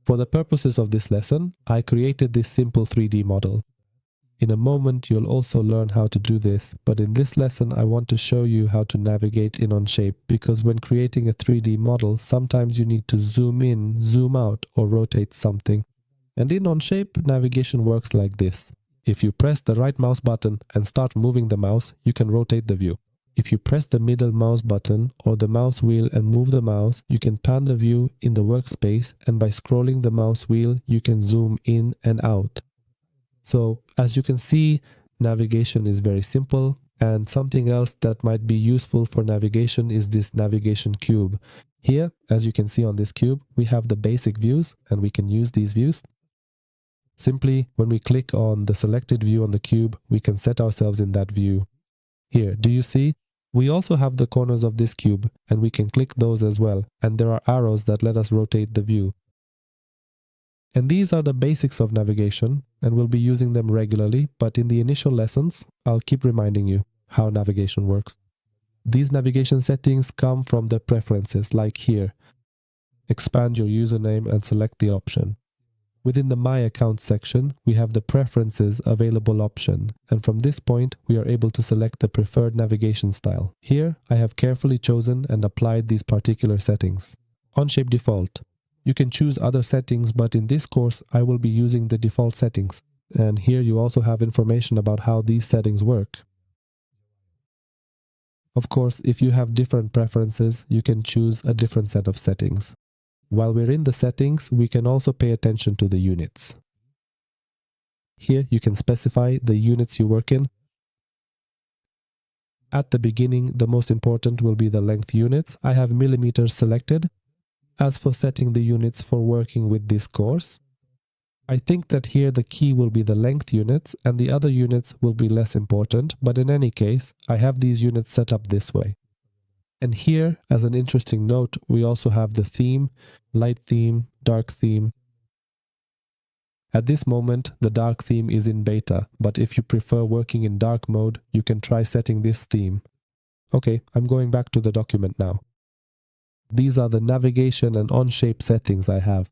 For the purposes of this lesson, I created this simple 3D model. In a moment, you'll also learn how to do this, but in this lesson, I want to show you how to navigate in Onshape, because when creating a 3D model, sometimes you need to zoom in, zoom out, or rotate something. And in Onshape, navigation works like this. If you press the right mouse button and start moving the mouse, you can rotate the view. If you press the middle mouse button or the mouse wheel and move the mouse, you can pan the view in the workspace, and by scrolling the mouse wheel, you can zoom in and out. So, as you can see, navigation is very simple, and something else that might be useful for navigation is this navigation cube. Here, as you can see on this cube, we have the basic views, and we can use these views. Simply, when we click on the selected view on the cube, we can set ourselves in that view. Here, do you see? We also have the corners of this cube, and we can click those as well, and there are arrows that let us rotate the view. And these are the basics of navigation, and we'll be using them regularly, but in the initial lessons, I'll keep reminding you how navigation works. These navigation settings come from the preferences, like here. Expand your username and select the option. Within the My Account section, we have the Preferences Available option, and from this point, we are able to select the preferred navigation style. Here, I have carefully chosen and applied these particular settings. Onshape Default. You can choose other settings, but in this course, I will be using the default settings. And here you also have information about how these settings work. Of course, if you have different preferences, you can choose a different set of settings. While we're in the settings, we can also pay attention to the units. Here you can specify the units you work in. At the beginning, the most important will be the length units. I have millimeters selected. As for setting the units for working with this course, I think that here the key will be the length units and the other units will be less important, but in any case, I have these units set up this way. And here, as an interesting note, we also have the theme, light theme, dark theme. At this moment, the dark theme is in beta, but if you prefer working in dark mode, you can try setting this theme. Okay, I'm going back to the document now. These are the navigation and Onshape settings I have.